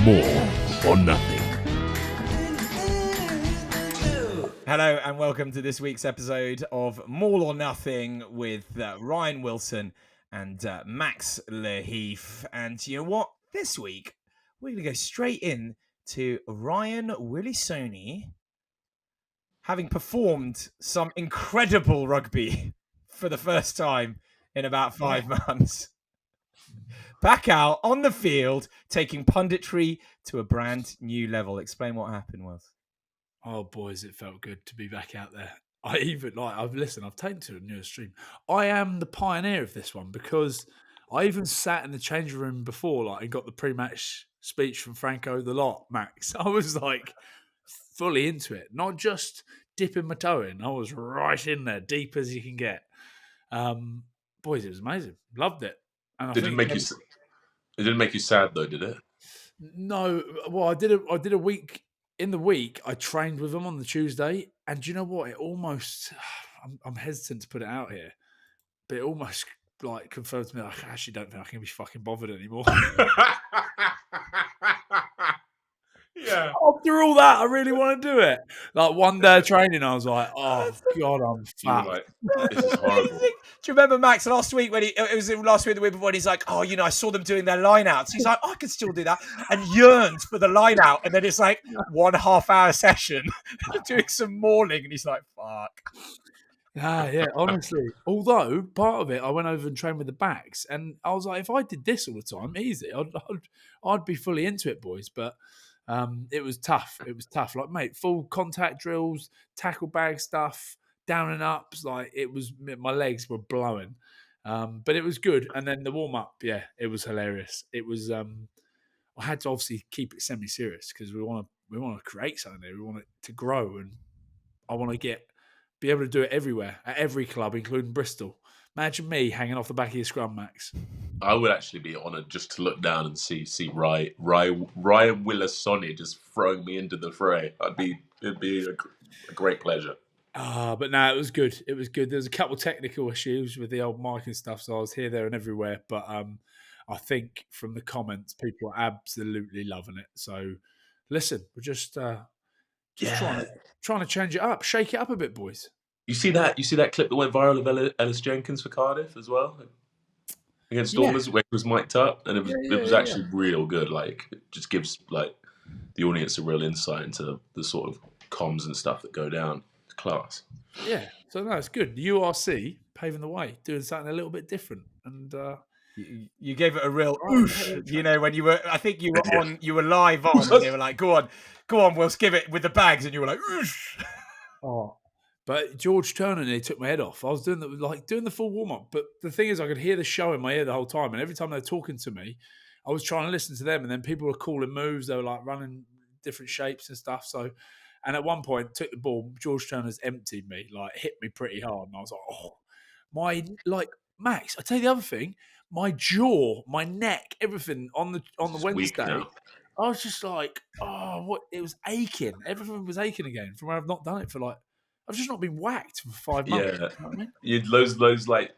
More or Nothing. Hello and welcome to this week's episode of Maul or Nothing with Ryan Wilson and Max Laheath. And you know what? This week, we're going to go straight in to Ryan Willisoni having performed some incredible rugby for the first time in about 5 months. Back out on the field, taking punditry to a brand new level. Explain what happened, Wills. Oh, boys, it felt good to be back out there. I've taken to a newer stream. I am the pioneer of this one because I even sat in the changing room before, and got the pre-match speech from Franco the lot, Max. I was fully into it, not just dipping my toe in. I was right in there, deep as you can get. Boys, it was amazing. Loved it. And It didn't make you sad though, did it? No. Well, I did a week. In the week, I trained with them on the Tuesday, and do you know what? It almost, I'm hesitant to put it out here, but it almost confirmed to me, I actually don't think I can be fucking bothered anymore. Yeah. After all that, I really want to do it. One day of training, I was like, oh, God, I'm fat. This is horrible. Do you remember, Max, last week when it was last week, the week before, and he's like, oh, I saw them doing their line outs. He's like, I can still do that. And yearns for the line out. And then it's 1.5 hour session doing some mauling. And he's like, fuck. Yeah, honestly. Although, part of it, I went over and trained with the backs. And I was like, if I did this all the time, easy. I'd be fully into it, boys. But it was tough. Mate, full contact drills, tackle bag stuff, down and ups. My legs were blowing. But it was good. And then the warm up, it was hilarious. It was. I had to obviously keep it semi-serious because we want to create something there. We want it to grow, and I want to be able to do it everywhere at every club, including Bristol. Imagine me hanging off the back of your scrum, Max. I would actually be honoured just to look down and see Ryan Willisoni just throwing me into the fray. It'd be a great pleasure. But no, it was good. It was good. There was a couple of technical issues with the old mic and stuff, so I was here, there, and everywhere. But I think from the comments, people are absolutely loving it. So listen, we're just trying to change it up, shake it up a bit, boys. You see that clip that went viral of Ellis Jenkins for Cardiff as well against Stormers, where he was mic'd up, and it was actually real good. It just gives the audience a real insight into the sort of comms and stuff that go down. It's class. Yeah, so no, it's good. The URC paving the way, doing something a little bit different, and you gave it a real oosh. When you were, I think you were on, you were live on, and they were like, "Go on, we'll give it with the bags," and you were like, "Oosh." Oh. But George Turner nearly took my head off. I was doing the full warm-up. But the thing is, I could hear the show in my ear the whole time. And every time they were talking to me, I was trying to listen to them. And then people were calling moves. They were running different shapes and stuff. So, and at one point, took the ball. George Turner's emptied me, hit me pretty hard. And I was like, oh, Max, I tell you the other thing, my jaw, my neck, everything on the Wednesday. I was just like, oh, what? It was aching. Everything was aching again from where I've not done it for I've just not been whacked for 5 months. Yeah, you know what I mean?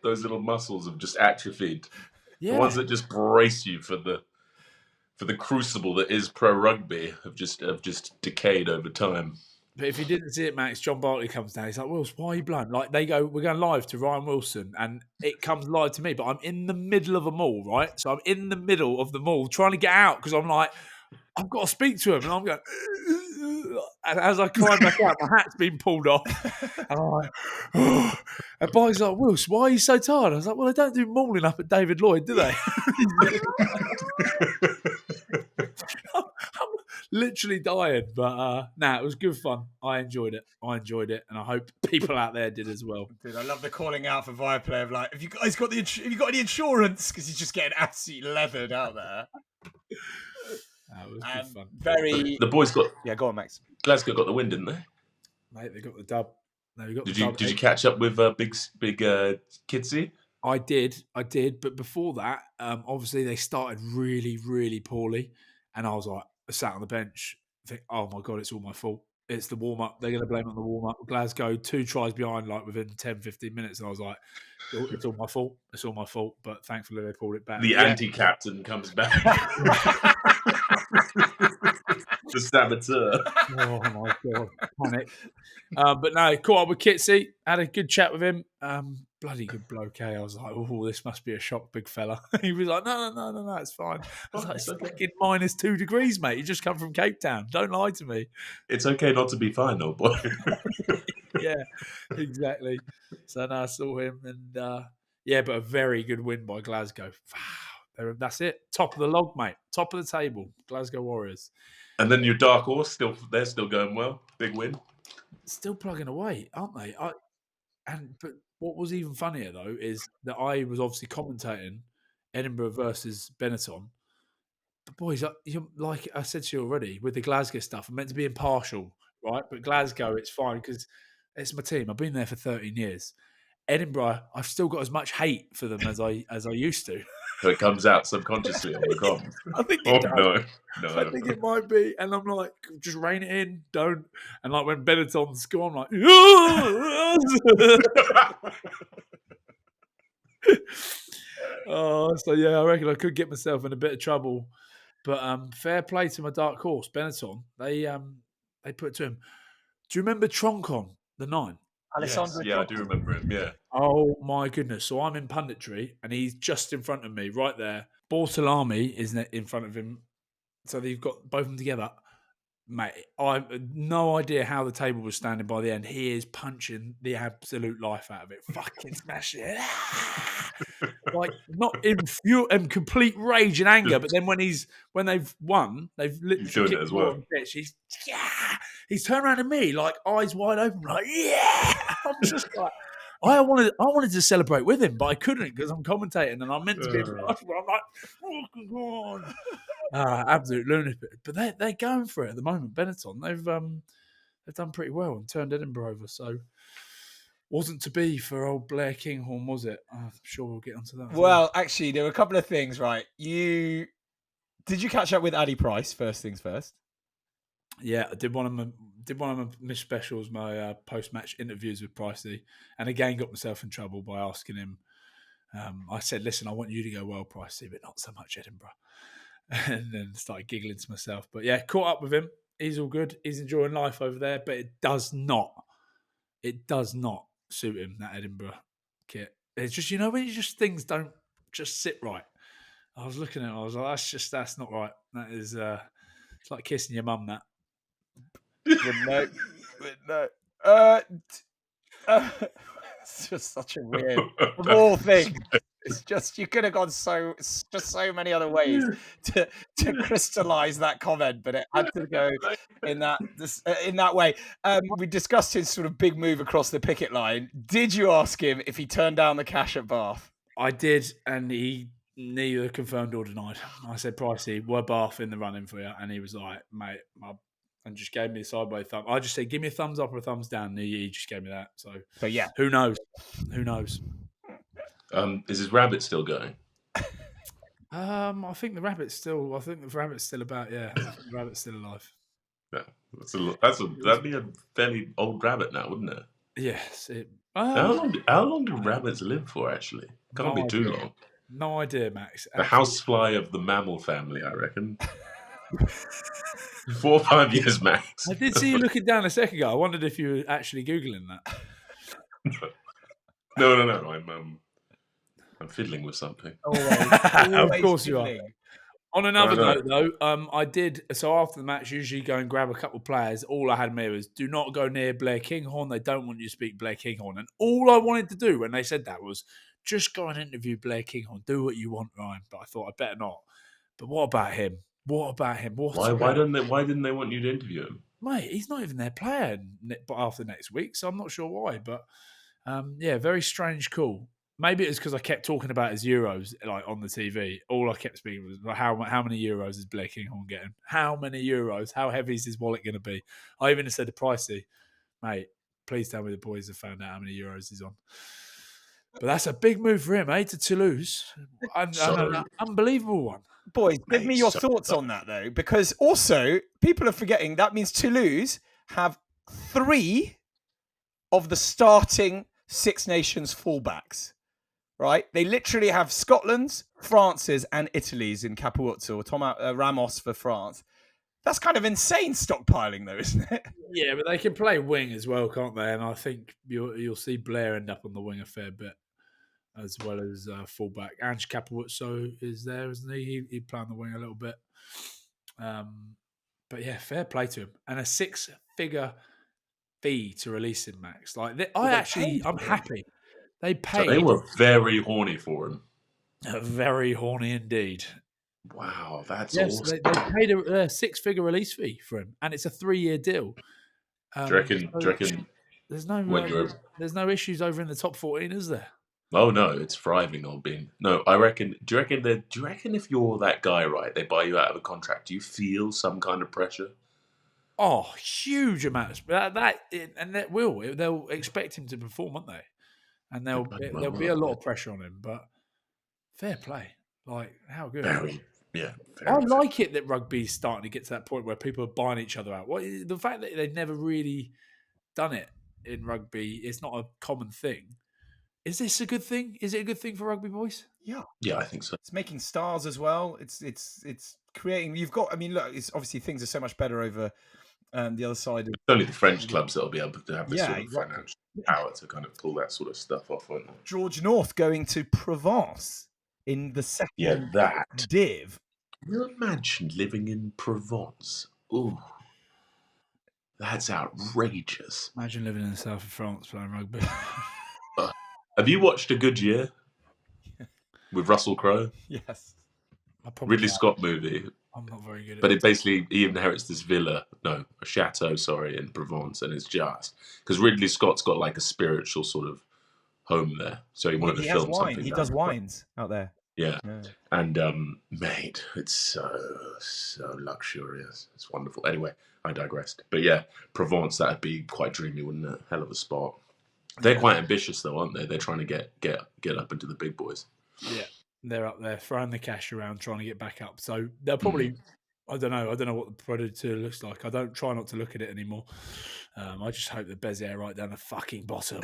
Those little muscles have just atrophied. Yeah. The ones that just brace you for the crucible that is pro rugby have just decayed over time. But if you didn't see it, Max, John Barkley comes down. He's like, "Wilson, why are you blown?" They go, "We're going live to Ryan Wilson," and it comes live to me. But I'm in the middle of a mall, right? So I'm in the middle of the mall trying to get out because I'm like, I've got to speak to him, and I'm going. And as I climb back out, my hat's been pulled off. And I'm like, oh. And Bob's like, Wilson, why are you so tired? I was like, well, they don't do mauling up at David Lloyd, do they? I'm literally dying. But it was good fun. I enjoyed it. And I hope people out there did as well. Dude, I love the calling out for Viaplay of have you guys got any insurance? Because he's just getting absolutely leathered out there. It was good fun. The boys got... Yeah, go on, Max. Glasgow got the win, didn't they? Mate, they got the dub. No, Did you catch up with big Kidsy? I did. But before that, obviously they started really, really poorly. And I was sat on the bench, think, oh my God, it's all my fault. It's the warm-up. They're going to blame it on the warm-up. Glasgow, 2 tries behind within 10, 15 minutes. And I was like, it's all my fault. It's all my fault. But thankfully they pulled it back. The anti-captain comes back. The saboteur. Oh my god, panic. But no, caught up with Kitsy, had a good chat with him. Bloody good bloke, eh? I was like, oh, this must be a shock, big fella. He was like, no, it's fine. I was like, it's fucking -2 degrees, mate. You just come from Cape Town. Don't lie to me. It's okay not to be fine, though, boy. Yeah, exactly. So no, I saw him, and but a very good win by Glasgow. That's it. Top of the log, mate. Top of the table. Glasgow Warriors. And then your dark horse, they're still going well. Big win. Still plugging away, aren't they? But what was even funnier though is that I was obviously commentating Edinburgh versus Benetton. But boys, like I said to you already, with the Glasgow stuff, I'm meant to be impartial, right? But Glasgow, it's fine because it's my team. I've been there for 13 years. Edinburgh, I've still got as much hate for them as I used to. So it comes out subconsciously on the comms. I think it does. No. I think it might be. And I'm like, just rein it in, don't. And like when Benetton score, I'm like, so yeah, I reckon I could get myself in a bit of trouble. But fair play to my dark horse, Benetton. They put it to him. Do you remember Troncon, the 9? Alessandro? Yes, yeah, I do remember him. Yeah. Oh my goodness! So I'm in Punditry, and he's just in front of me, right there. Bortolami is in front of him, so they've got both of them together. Mate, I have no idea how the table was standing by the end. He is punching the absolute life out of it, fucking smashing it, like not in complete rage and anger. But then when they've won, they've literally kicked it as well. He's turned around to me like eyes wide open, like I'm just like. I wanted to celebrate with him, but I couldn't because I'm commentating and I'm meant to be. I'm like, oh, God. Absolute lunatic. But they're going for it at the moment. Benetton, they've done pretty well and turned Edinburgh over. So wasn't to be for old Blair Kinghorn, was it? I'm sure we'll get onto that. Well, actually, there were a couple of things, right? Did you catch up with Addy Price? First things first. Yeah, I did one of my Miss Specials, my post-match interviews with Pricey, and again got myself in trouble by asking him. I said, "Listen, I want you to go well, Pricey, but not so much Edinburgh." And then started giggling to myself. But yeah, caught up with him. He's all good. He's enjoying life over there, but it does not suit him, that Edinburgh kit. It's just, when things don't just sit right. I was looking at it, I was like, that's not right. That is it's like kissing your mum, that. No. It's just such a weird of all things. It's just you could have gone so many other ways to crystallize that comment, but it had to go in that way. We discussed his sort of big move across the picket line. Did you ask him if he turned down the cash at Bath? I did, and he neither confirmed or denied. I said, Pricey, were Bath in the running for you? And he was like, mate, and just gave me a sideways thumb. I just said, give me a thumbs up or a thumbs down. And he just gave me that. So yeah, who knows? Is his rabbit still going? I think the rabbit's still about. Yeah, I think the rabbit's still alive. Yeah, that'd be a fairly old rabbit now, wouldn't it? Yes. How long do rabbits live for? Actually, can't be too long. No idea, Max. The housefly of the mammal family, I reckon. 4 or 5 years, Max. I did see you looking down a second ago. I wondered if you were actually Googling that. No. I'm fiddling with something. Of course you are. On another note, though, I did. So after the match, usually go and grab a couple of players. All I had me was, do not go near Blair Kinghorn. They don't want you to speak Blair Kinghorn. And all I wanted to do when they said that was just go and interview Blair Kinghorn. Do what you want, Ryan. But I thought I better not. But what about him? Why didn't they want you to interview him? Mate, he's not even their player after next week, so I'm not sure why. But very strange call. Maybe it's because I kept talking about his Euros like on the TV. All I kept speaking was how many Euros is Blair Kinghorn getting? How many Euros? How heavy is his wallet going to be? I even said to Pricey, mate, please tell me the boys have found out how many Euros he's on. But that's a big move for him, to Toulouse. An unbelievable one. Boys, give me your thoughts on that, though, because also people are forgetting that means Toulouse have 3 of the starting Six Nations fullbacks. right? They literally have Scotland's, France's, and Italy's in Capuozzo, or Ramos for France. That's kind of insane stockpiling, though, isn't it? Yeah, but they can play wing as well, can't they? And I think you'll see Blair end up on the wing a fair bit, as well as fullback. Ange Capuozzo is there, isn't he? He'd play on the wing a little bit. But yeah, fair play to him. And a 6-figure fee to release him, Max. Like I'm happy. They paid. So they were very horny for him. Very horny indeed. Wow, that's awesome. They paid a 6-figure release fee for him, and it's a 3-year deal. Do you reckon there's no issues over in the top 14, is there? Oh no, it's thriving on being. No, I reckon. Do you reckon if you're that guy, right, they buy you out of a contract, do you feel some kind of pressure? Oh, huge amounts. They'll expect him to perform, won't they? And there'll be a lot of pressure on him. But fair play, like how good. I like it that rugby's starting to get to that point where people are buying each other out. The fact that they've never really done it in rugby, it's not a common thing. Is this a good thing? Is it a good thing for rugby, boys? Yeah, I think so. It's making stars as well. It's creating. You've got. I mean, look. It's obviously things are so much better over the other side. It's only the French clubs that'll be able to have this sort of financial power to kind of pull that sort of stuff off, won't they? George North going to Provence in the second div. Can you imagine living in Provence? Ooh, that's outrageous. Imagine living in the south of France playing rugby. Have you watched A Good Year with Russell Crowe? Yes. Ridley Scott movie. I'm not very good at it. But he inherits this a chateau, in Provence, and it's just because Ridley Scott's got like a spiritual sort of home there, so he wanted to film something. He does wines out there. Yeah. And mate, it's so luxurious. It's wonderful. Anyway, I digressed. But yeah, Provence, that'd be quite dreamy, wouldn't it? Hell of a spot. They're quite ambitious though, aren't they? They're trying to get up into the big boys. Yeah, they're up there throwing the cash around, trying to get back up. So they'll probably. I don't know what the Predator looks like. I don't try not to look at it anymore. I just hope the Bezier right down the fucking bottom.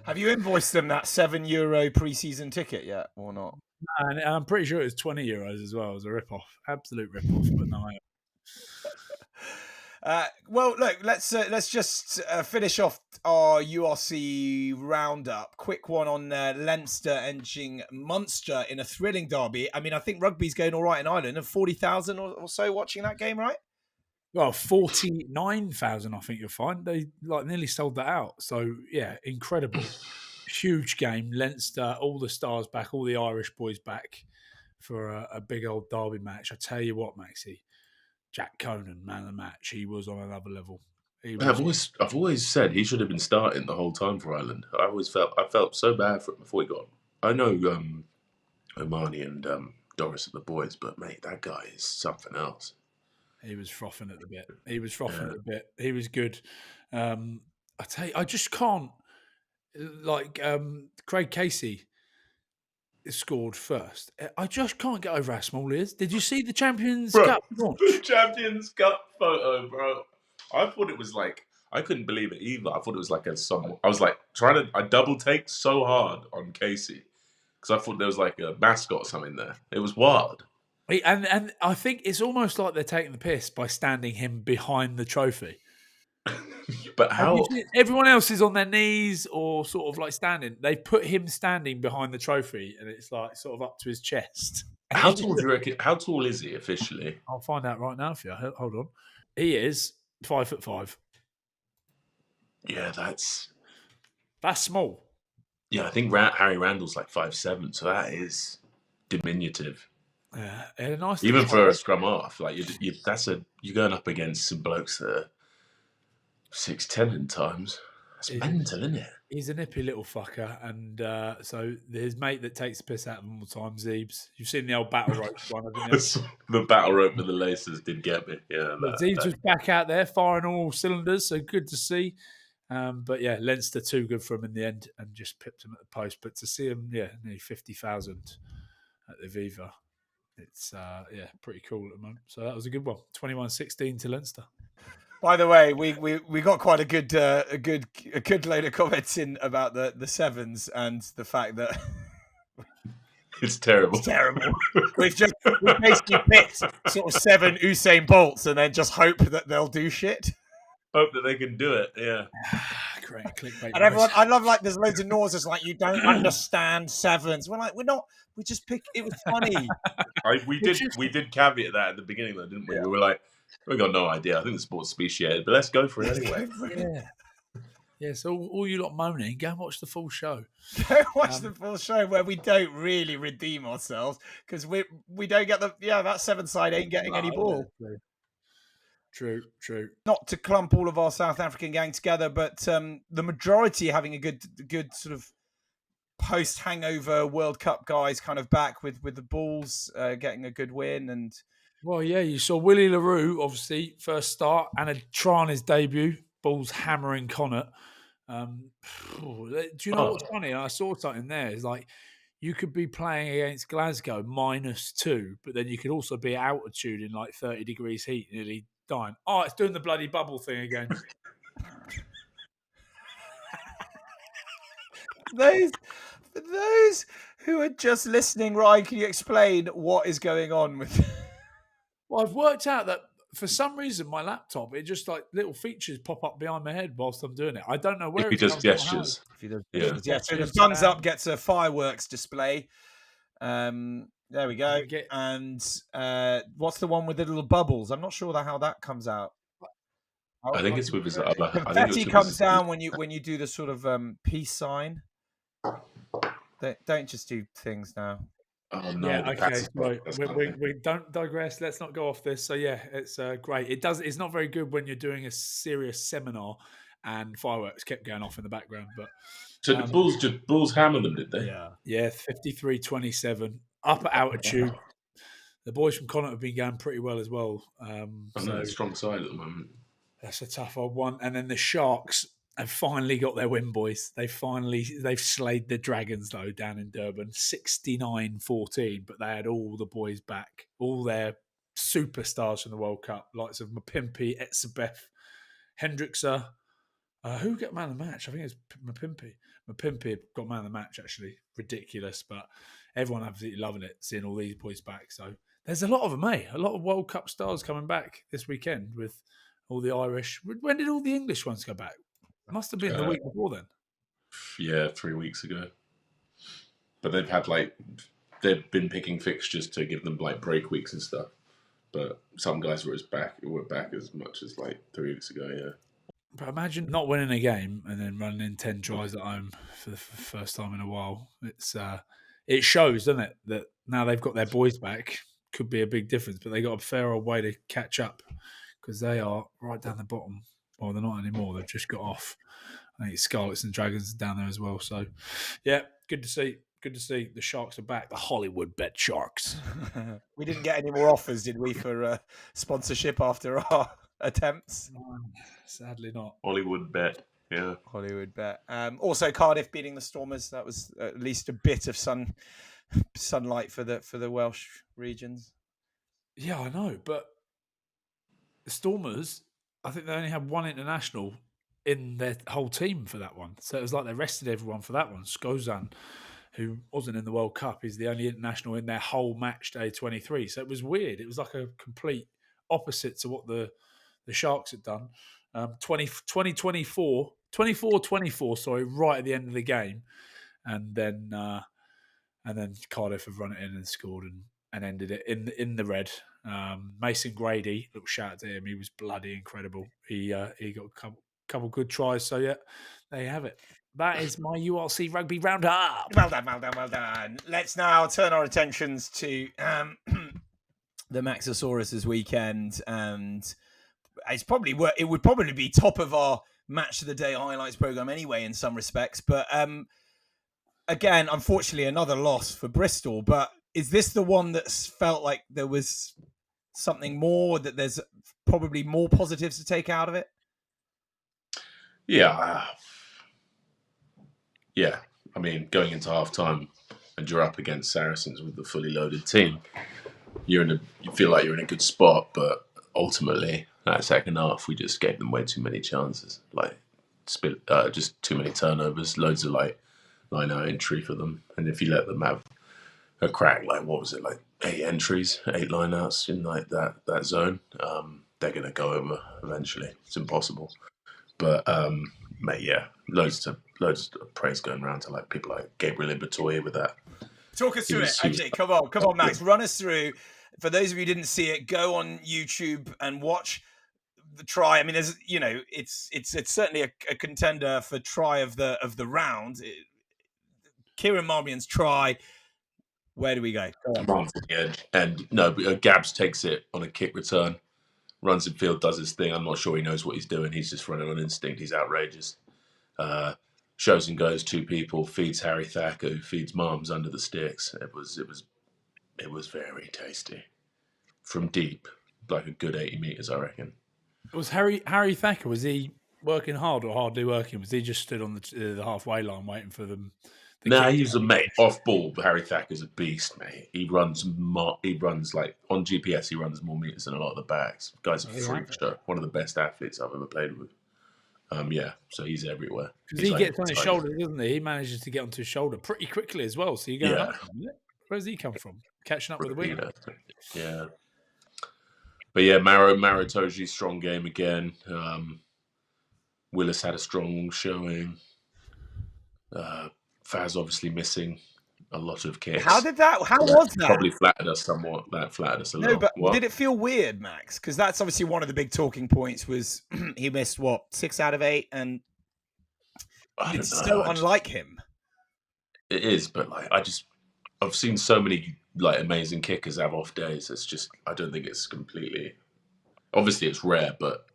Have you invoiced them that €7 pre-season ticket yet, or not? And I'm pretty sure it was €20 as well as a rip-off. Absolute rip-off, but no. Well, look, let's just finish off our URC roundup. Quick one on Leinster edging Munster in a thrilling derby. I mean, I think rugby's going all right in Ireland, and 40,000 or so watching that game, right? Well, 49,000, I think you'll find. They nearly sold that out. So, yeah, incredible. Huge game. Leinster, all the stars back, all the Irish boys back for a big old derby match. I tell you what, Maxie, Jack Conan, man of the match, he was on another level. I've always said he should have been starting the whole time for Ireland. I felt so bad for him before he got. I know Omani and Doris are the boys, but mate, that guy is something else. He was frothing at the bit. He was good. I tell you, I just can't. Craig Casey scored first. I just can't get over how small he is. Did you see the Champions Cup launch? The Champions Cup photo, bro. I thought it was I couldn't believe it either. I thought it was I was I double take so hard on Casey because I thought there was a mascot or something there. It was wild. And I think it's almost like they're taking the piss by standing him behind the trophy. But how? Everyone else is on their knees or sort of standing. They put him standing behind the trophy, and it's sort of up to his chest. How tall do you reckon? How tall is he officially? I'll find out right now for you. Hold on. He is 5'5". Yeah, that's small. Yeah, I think Harry Randall's 5'7", so that is diminutive. Yeah, nice. Even for a scrum half, you're going up against some blokes that are 6'10" in times. That's mental, isn't it? He's a nippy little fucker, and so his mate that takes the piss out of him all the time, Zeebs. You've seen the old battle rope one, haven't you? The battle rope with the laces did get me. Yeah, Zeebs was back out there firing all cylinders, so good to see. But yeah, Leinster too good for him in the end, and just pipped him at the post. But to see him, nearly 50,000 at the Viva. It's pretty cool at the moment. So that was a good one. 21-16 to Leinster. By the way, we got quite a good load of comments in about the sevens and the fact that it's terrible. It's terrible. We've basically picked sort of 7 Usain Bolts and then just hope that they'll do shit. Hope that they can do it. Yeah. Great clickbait. And everyone, I love like there's loads of noises like you don't understand sevens. We're like we're not. We just pick. It was funny. We did caveat that at the beginning though, didn't we? Yeah. We were like, we got no idea. I think the sport's speciated, but let's go for it anyway. Yeah, so all you lot moaning, go and watch the full show. Go watch the full show where we don't really redeem ourselves because we don't get that 7 side ain't getting any ball. True. Not to clump all of our South African gang together, but the majority having a good sort of post-hangover World Cup guys kind of back with the Bulls getting a good win. And well, yeah, you saw Willie LaRue, obviously, first start, and a try on his debut. Bulls hammering Connacht. Do you know what's funny? I saw something there. It's like you could be playing against Glasgow -2, but then you could also be at altitude in like 30 degrees heat, nearly dying. Oh, it's doing the bloody bubble thing again. Those who are just listening, Ryan, can you explain what is going on with? Well, I've worked out that for some reason my laptop, it just like little features pop up behind my head whilst I'm doing it. I don't know where. If he does gestures. Yeah. So the thumbs up gets a fireworks display. There we go. And what's the one with the little bubbles? I'm not sure how that comes out. I think it's with his other. Confetti comes down when you do the sort of peace sign. Don't just do things now. Oh no! Yeah, okay. Right. We don't digress. Let's not go off this. So yeah, it's great. It's not very good when you're doing a serious seminar and fireworks kept going off in the background. But so the Bulls hammered them, did they? Yeah. 53-27 up at altitude. The boys from Connacht have been going pretty well as well. So strong side at the moment. That's a tough old one. And then the Sharks have finally got their win, boys. They've slayed the Dragons though down in Durban, 69-14. But they had all the boys back, all their superstars from the World Cup, likes of Mapimpi, Etzebeth, Hendrickser. Who got man of the match? I think it was Mapimpi. Mapimpi got man of the match, actually. Ridiculous, but everyone absolutely loving it, seeing all these boys back. So there's a lot of them, A lot of World Cup stars coming back this weekend with all the Irish. When did all the English ones go back? Must have been the week before then. Yeah, 3 weeks ago. But they've been picking fixtures to give them like break weeks and stuff. But some guys were back as much as like 3 weeks ago, yeah. But imagine not winning a game and then running in 10 tries at home for the first time in a while. It shows, doesn't it, that now they've got their boys back. Could be a big difference, but they got a fair old way to catch up because they are right down the bottom. Well, they're not anymore. They've just got off. I think it's Scarlets and Dragons down there as well. So, yeah, good to see. Good to see the Sharks are back. The Hollywood Bet Sharks. We didn't get any more offers, did we, for sponsorship after our attempts? Sadly not. Hollywood Bet, yeah. Hollywood Bet. Also, Cardiff beating the Stormers. That was at least a bit of sunlight for the Welsh regions. Yeah, I know, but the Stormers, I think they only had one international in their whole team for that one. So it was like they rested everyone for that one. Skozan, who wasn't in the World Cup, is the only international in their whole match day 23. So it was weird. It was like a complete opposite to what the Sharks had done. 24-24, right at the end of the game. And then Cardiff have run it in and scored and ended it in the red. Mason Grady, little shout out to him. He was bloody incredible. He got a couple good tries. So yeah, there you have it. That is my URC rugby roundup. Well done. Let's now turn our attentions to the Maxosaurus this weekend, and it would probably be top of our match of the day highlights program anyway in some respects. But again, unfortunately, another loss for Bristol. But is this the one that's felt like there was something more, that there's probably more positives to take out of it? Yeah. I mean, going into half-time and you're up against Saracens with the fully loaded team, you feel like you're in a good spot, but ultimately That second half, we just gave them way too many chances. Just too many turnovers, loads of line-out entry for them. And if you let them have a crack, what was it, 8 entries, 8 line-outs in that zone, they're going to go over eventually. It's impossible. But mate, yeah, loads of praise going around to people like Gabriel Ibatoye with that. Talk us through it. Actually, come on, Max, run us through. For those of you who didn't see it, go on YouTube and watch the try. I mean, there's it's certainly a contender for try of the round. Kieran Marmion's try. Where do we go? Marm's at the edge, and Gabs takes it on a kick return, runs in field, does his thing. I'm not sure he knows what he's doing. He's just running on instinct. He's outrageous. Shows and goes 2 people, feeds Harry Thacker, who feeds Marms under the sticks. It was very tasty. From deep, a good 80 metres, I reckon. Was Harry Thacker, was he working hard or hardly working? Was he just stood on the halfway line waiting for them? No, he was a mate. Off ball, Harry Thacker's a beast, mate. He runs on GPS, he runs more metres than a lot of the backs. Guy's a freak show. One of the best athletes I've ever played with. So he's everywhere. Because he gets on his shoulder, doesn't he? He manages to get onto his shoulder pretty quickly as well. So you're going, where's he come from? Catching up with the wing. Yeah. But yeah, Maro Toji, strong game again. Willis had a strong showing. Faz obviously missing a lot of kicks. How was that? Probably flattered us somewhat. That flattered us a little. No, but did it feel weird, Max? Because that's obviously one of the big talking points was he missed, 6 out of 8? And it's so unlike him. It is, but I've seen so many amazing kickers have off days. It's just, I don't think it's completely... Obviously it's rare, but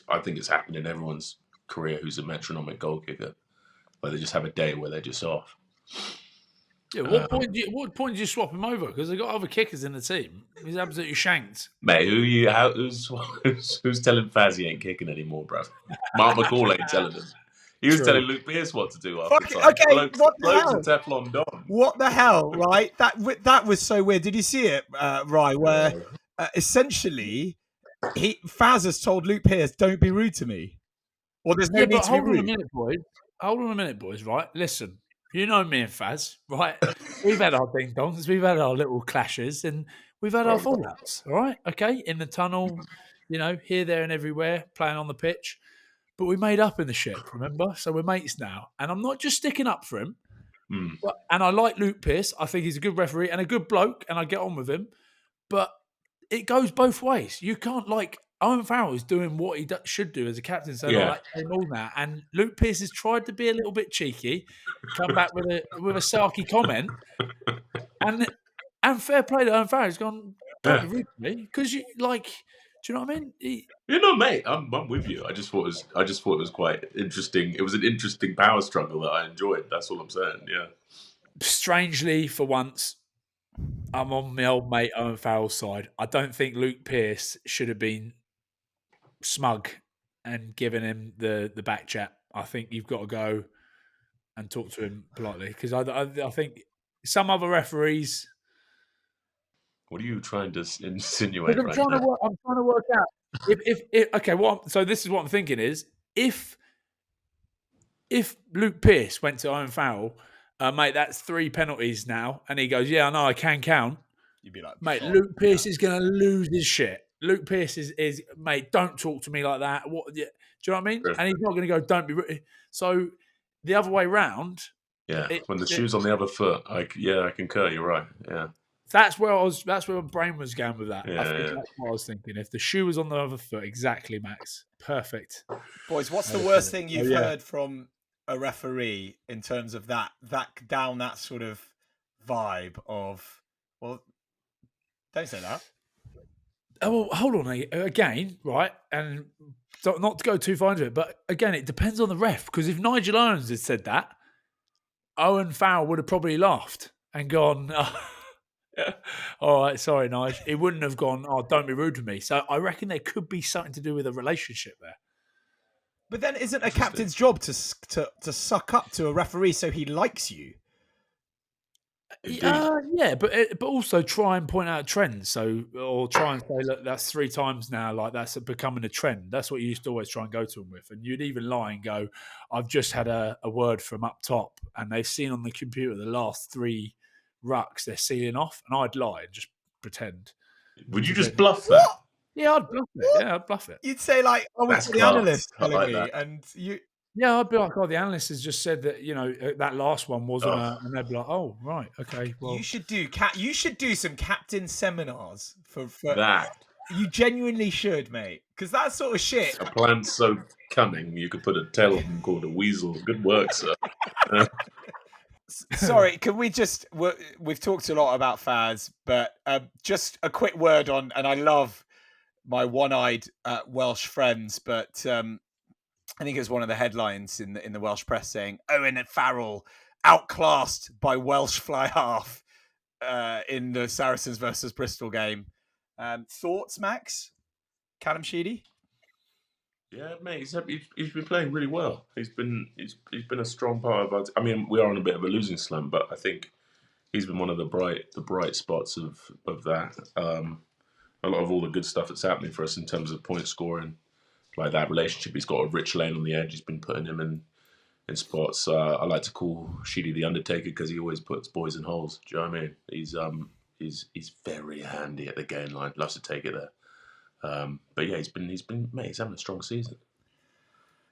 I think it's happened in everyone's career who's a metronomic goal kicker. They just have a day where they're just off. Yeah, what point do you swap him over? Because they've got other kickers in the team. He's absolutely shanked. Mate, who's telling Faz he ain't kicking anymore, bro? Mark McCall ain't telling him. He was telling Luke Pearce what to do after time. Okay, what the hell? And Teflon Don. What the hell, right? That was so weird. Did you see it, Rye, where essentially Faz has told Luke Pearce, don't be rude to me. Or there's no need to be rude. Hold on a minute, boys, right? Listen, you know me and Faz, right? We've had our ding-dongs, we've had our little clashes, and we've had our fallouts, all right? Okay, in the tunnel, here, there, and everywhere, playing on the pitch. But we made up in the ship, remember? So we're mates now. And I'm not just sticking up for him. And I like Luke Pearce. I think he's a good referee and a good bloke, and I get on with him. But it goes both ways. You can't Owen Farrell is doing what he should do as a captain, so all that. And Luke Pearce has tried to be a little bit cheeky, come back with a sarky comment, and fair play to Owen Farrell. He's gone, don't be rude to me, because do you know what I mean? Mate, I'm with you. I just thought it was quite interesting. It was an interesting power struggle that I enjoyed. That's all I'm saying. Yeah. Strangely, for once, I'm on my old mate Owen Farrell's side. I don't think Luke Pearce should have been smug and giving him the back chat. I think you've got to go and talk to him politely, because I think some other referees. What are you trying to insinuate? I'm trying to work out so this is what I'm thinking is if Luke Pearce went to Owen Farrell, mate, that's 3 penalties now, and he goes, yeah, I know, I can count. You'd be like, mate, Luke Pearce is going to lose his shit. Luke Pearce is mate, don't talk to me like that. What? Do you know what I mean? Sure. And he's not going to go, don't be rude. So the other way round. Yeah, when the shoe's on the other foot, I concur. You're right. Yeah. That's where my brain was going with that. I think that's what I was thinking. If the shoe was on the other foot, exactly, Max. Perfect. Boys, what's the worst thing you've heard from a referee in terms of that down that sort of vibe of, well, don't say that. Oh, well, hold on again, right? And not to go too far into it, but again, it depends on the ref. Because if Nigel Owens had said that, Owen Farrell would have probably laughed and gone, all right, sorry, Nigel. He wouldn't have gone, don't be rude to me. So I reckon there could be something to do with a relationship there. But then isn't a captain's job to suck up to a referee so he likes you? Yeah, but also try and point out trends. Or try and say, look, that's 3 times now. Like that's becoming a trend. That's what you used to always try and go to them with. And you'd even lie and go, "I've just had a word from up top, and they've seen on the computer the last 3 rucks they're sealing off." And I'd lie and just pretend. Would you just bluff that? What? Yeah, I'd bluff it. Yeah, I'd bluff it. You'd say like, "Oh, That's it's the class. analyst I telling like me," that. and you. Yeah, I'd be like, "Oh, the analyst has just said that that last one wasn't," and they'd be like, "Oh, right, okay." Well, You should do some captain seminars for That. You genuinely should, mate, because that sort of shit. A plan so cunning you could put a tail on called a weasel. Good work, sir. Sorry, can we just? We've talked a lot about Faz, but just a quick word on. And I love my one-eyed Welsh friends, but I think it was one of the headlines in the Welsh press saying Owen and Farrell outclassed by Welsh fly half in the Saracens versus Bristol game. Thoughts, Max? Callum Sheedy? Yeah, mate, he's been playing really well. He's been a strong part of our. I mean, we are on a bit of a losing slump, but I think he's been one of the bright spots of that. A lot of all the good stuff that's happening for us in terms of point scoring, like that relationship. He's got a Rich Lane on the edge. He's been putting him in spots. I like to call Sheedy the Undertaker because he always puts boys in holes. Do you know what I mean? He's very handy at the gain line. Loves to take it there. But yeah, he's been mate. He's having a strong season.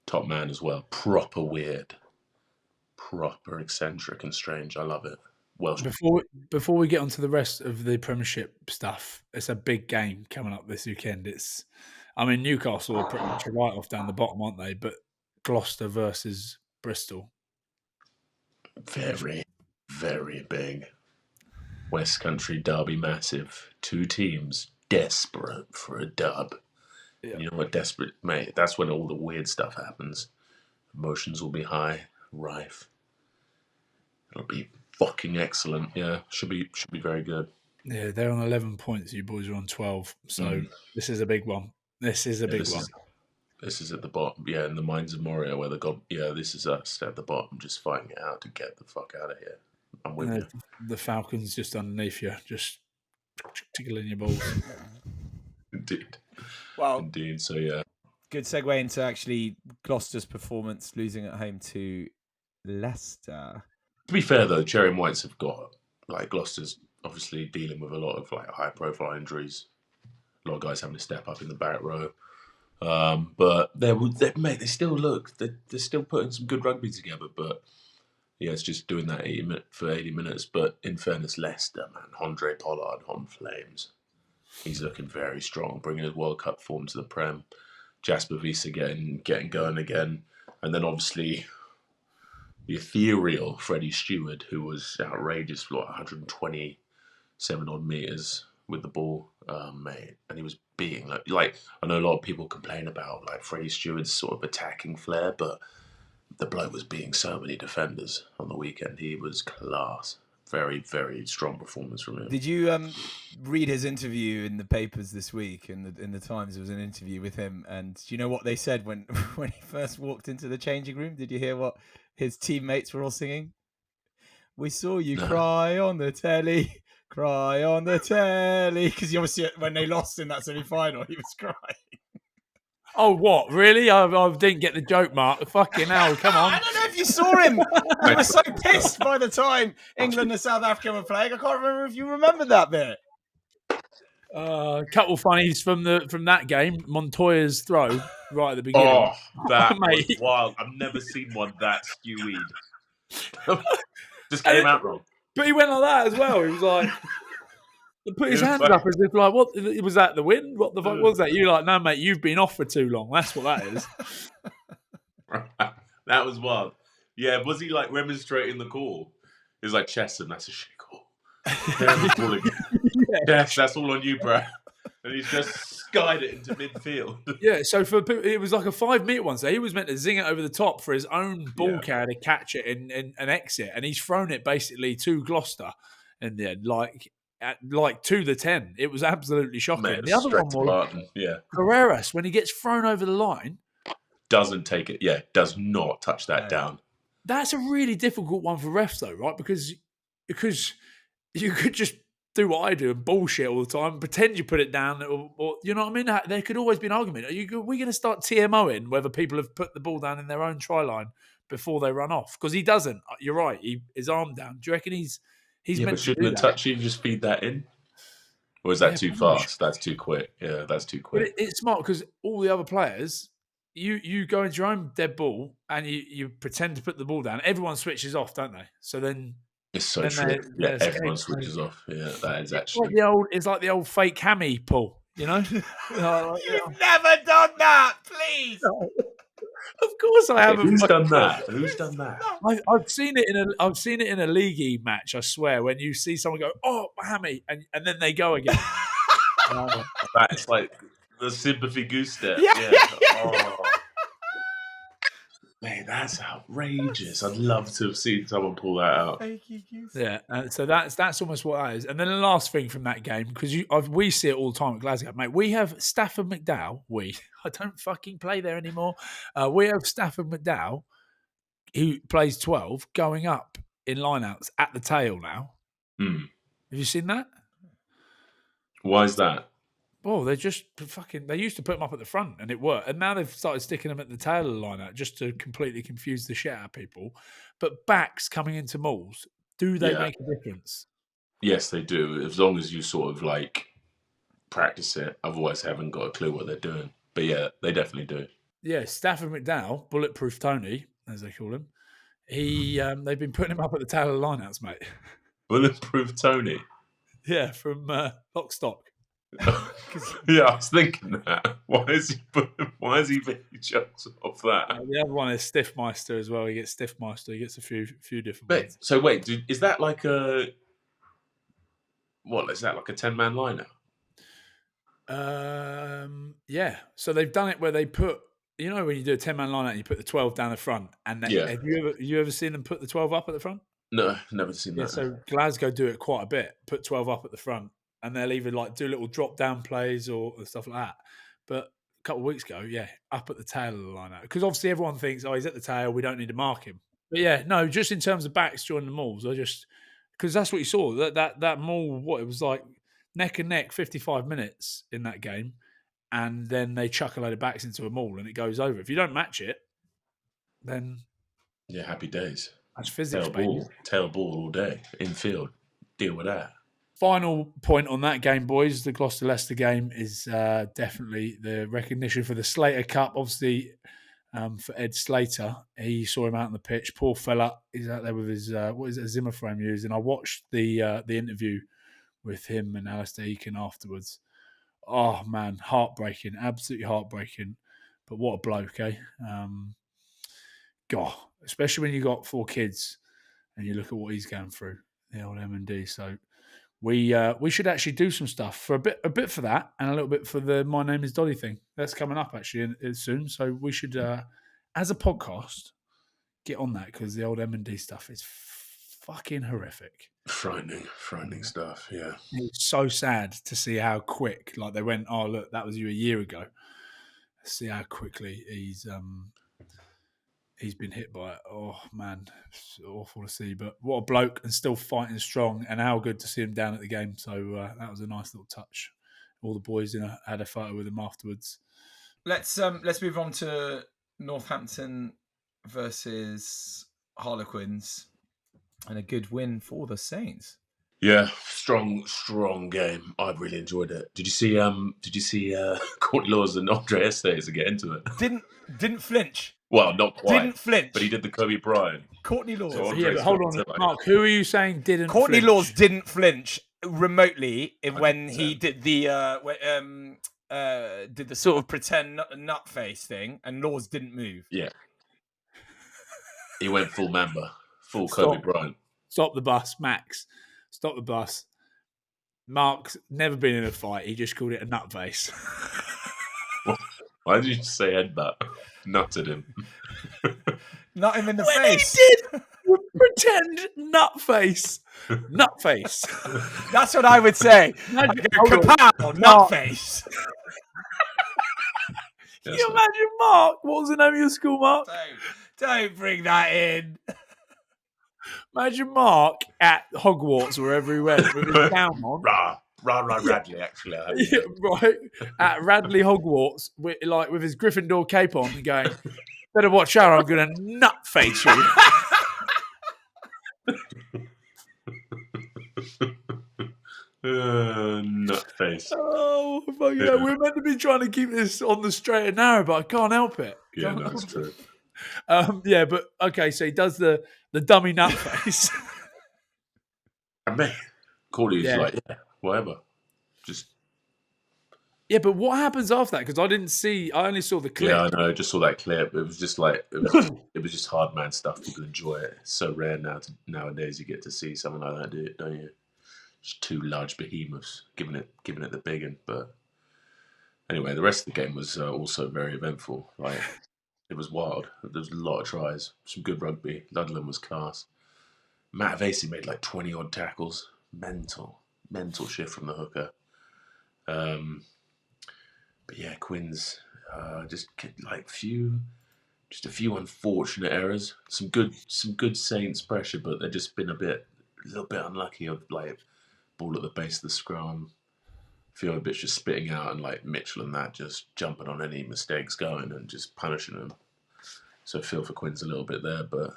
Top man as well. Proper weird, proper eccentric and strange. I love it. Welsh. Before we get onto the rest of the Premiership stuff, it's a big game coming up this weekend. Newcastle are pretty much right off down the bottom, aren't they? But Gloucester versus Bristol. Very, very big. West Country derby massive. 2 teams desperate for a dub. Yeah. You know what, desperate, mate? That's when all the weird stuff happens. Emotions will be high, rife. It'll be fucking excellent. Yeah, should be very good. Yeah, they're on 11 points. You boys are on 12. So this is a big one. This is a big one. This is at the bottom. Yeah, in the Mines of Moria, where this is us at the bottom, just fighting it out to get the fuck out of here. I'm with you. The Falcons just underneath you, just tickling your balls. Indeed. Well, indeed. So yeah. Good segue into actually Gloucester's performance, losing at home to Leicester. To be fair though, Cherry and Whites have got Gloucester's obviously dealing with a lot of high-profile injuries. A lot of guys having to step up in the back row. But they still look. They're still putting some good rugby together. But yeah, it's just doing that 80 minutes. But in fairness, Leicester, man, Andre Pollard on flames. He's looking very strong, bringing his World Cup form to the Prem. Jasper Wiese getting going again, and then obviously the ethereal Freddie Stewart, who was outrageous for 127 odd meters with the ball, mate, and he was beating like I know a lot of people complain about Freddie Stewart's sort of attacking flair, but the bloke was beating so many defenders on the weekend. He was class. Very, very strong performance from him. Did you read his interview in the papers this week? In the Times, there was an interview with him, and do you know what they said when he first walked into the changing room? Did you hear what his teammates were all singing? We saw you cry on the telly, cry on the telly, because obviously when they lost in that semi-final, he was crying. Oh, what? Really? I didn't get the joke, Mark. Fucking hell, come on. I don't know if you saw him. He was so pissed by the time England and South Africa were playing. I can't remember if you remember that bit. A couple of funnies from that game. Montoya's throw right at the beginning. Oh, that was wild. I've never seen one that skewied. Just came out wrong. But he went like that as well. He was like... He put his hands up as if what was that the win? What the fuck was that? You're like, no, mate, you've been off for too long. That's what that is. That was wild. Yeah, was he remonstrating the call? He was like, Chesson, that's a shit call. Yes, that's all on you, bro. And he's just skied it into midfield. Yeah, so it was like a 5-meter one. So he was meant to zing it over the top for his own ball carrier to catch it and exit. And he's thrown it basically to Gloucester in the end, to the 10. It was absolutely shocking. Man, the other one was Carreras, when he gets thrown over the line. Doesn't take it, does not touch that down. That's a really difficult one for refs though, right? Because you could just do what I do and bullshit all the time, pretend you put it down, or you know what I mean? There could always be an argument. Are we going to start TMOing whether people have put the ball down in their own try line before they run off? Because he doesn't. You're right. His arm down. Do you reckon he's meant but to shouldn't do the that? touchy just feed that in? Or is that too fast? That's too quick. Yeah, that's too quick. But it's smart because all the other players, you go into your own dead ball and you pretend to put the ball down. Everyone switches off, don't they? So then it's so true. Yeah, everyone switches off. Yeah, that is actually. It's like the old fake hammy pull, you know? You've never done that, please. No. Of course I haven't. Who's done that? Who's done that? I've seen it in a leaguey match, I swear, when you see someone go, oh, hammy, and then they go again. That's like the sympathy goose step. Yeah. Oh. Man, that's outrageous. I'd love to have seen someone pull that out. Yeah, so that's almost what that is. And then the last thing from that game, because we see it all the time at Glasgow, mate. We have Stafford McDowell. I don't fucking play there anymore. We have Stafford McDowell, who plays 12, going up in lineouts at the tail now. Have you seen that? Why is that? Oh, they just they used to put them up at the front and it worked. And now they've started sticking them at the tail of the lineout just to completely confuse the shit out of people. But backs coming into Mauls, do they make a difference? Yes, they do. As long as you sort of like practice it. Otherwise, haven't got a clue what they're doing. But yeah, they definitely do. Yeah, Stafford McDowell, Bulletproof Tony, as they call him, they've been putting him up at the tail of the lineouts, mate. Bulletproof Tony? Yeah, from Lock Stock. Yeah, I was thinking that. Why is he being judged off that? The other one is Stiffmeister as well. He gets Stiffmeister. He gets a few different ones. So wait, is that like a 10-man lineup? Yeah. So they've done it where they put, you know, when you do a 10-man lineup, you put the 12 down the front, and have you ever seen them put the 12 up at the front? No, never seen that. So Glasgow do it quite a bit. Put 12 up at the front. And they'll either like do little drop down plays or stuff like that. But a couple of weeks ago, up at the tail of the lineup. Because obviously everyone thinks, he's at the tail, we don't need to mark him. But yeah, no, just in terms of backs joining the Mauls, because that's what you saw. That Maul, it was like neck and neck 55 minutes in that game. And then they chuck a load of backs into a Maul and it goes over. If you don't match it, then yeah, happy days. That's physics, tail ball all day, infield. Deal with that. Final point on that game, boys. The Gloucester-Leicester game is definitely the recognition for the Slater Cup. Obviously, for Ed Slater, he saw him out on the pitch. Poor fella, he's out there with his Zimmer frame used. And I watched the interview with him and Alistair Eakin afterwards. Oh man, heartbreaking, absolutely heartbreaking. But what a bloke, eh? God, especially when you got 4 kids and you look at what he's going through, the old M&D. So. We should actually do some stuff for a bit for that, and a little bit for the My Name Is Dolly thing. That's coming up actually soon. So we should, as a podcast, get on that because the old M&D stuff is fucking horrific. Frightening stuff. Yeah, it's so sad to see how quick. Like they went, oh look, that was you a year ago. See how quickly he's been hit by it. Oh, man, it's awful to see. But what a bloke, and still fighting strong, and how good to see him down at the game. So that was a nice little touch. All the boys had a photo with him afterwards. Let's move on to Northampton versus Harlequins, and a good win for the Saints. Yeah, strong game. I really enjoyed it. Did you see Courtney Laws and Andre Estes to get into it? Didn't flinch. Well, not quite. Didn't flinch. But he did the Kobe Bryant. Courtney Laws. So but hold on, Mark. Who are you saying didn't Courtney flinch? Laws didn't flinch remotely when he did the sort of pretend nut face thing, and Laws didn't move. Yeah. He went full member. Full Kobe Bryant. Stop the bus, Max. Stop the bus. Mark's never been in a fight. He just called it a nut face. Why did you just say headbutt? Nutted him. Nut him in the when face. He did pretend nut face. Nut face. That's what I would say. Kapow, nut face. Can you imagine, Mark? What was the name of your school, Mark? Don't bring that in. Imagine Mark at Hogwarts, wherever he went, with his gown on. Radley, actually. Right. At Radley Hogwarts, with his Gryffindor cape on, and going, better watch out, I'm going to nut face you. Nutface. Oh, fuck yeah. We're meant to be trying to keep this on the straight and narrow, but I can't help it. Yeah, no, that's true. Yeah, but okay, so he does the dummy nut face. I mean, Cordy's like, yeah, whatever. Just. Yeah, but what happens after that? Because I only saw the clip. Yeah, I know. I just saw that clip. It was just like it was just hard man stuff. People enjoy it. It's so rare nowadays. You get to see something like that, don't you? Just two large behemoths giving it the big one. But anyway, the rest of the game was also very eventful. Like it was wild. There was a lot of tries. Some good rugby. Ludlam was class. Matt Vasey made like 20 odd tackles. Mental shift from the hooker. But yeah, Quins just like a few unfortunate errors. Some good Saints pressure, but they've just been a little bit unlucky of like ball at the base of the scrum. A few other bits just spitting out, and like Mitchell and that just jumping on any mistakes going and just punishing them. So I feel for Quins a little bit there, but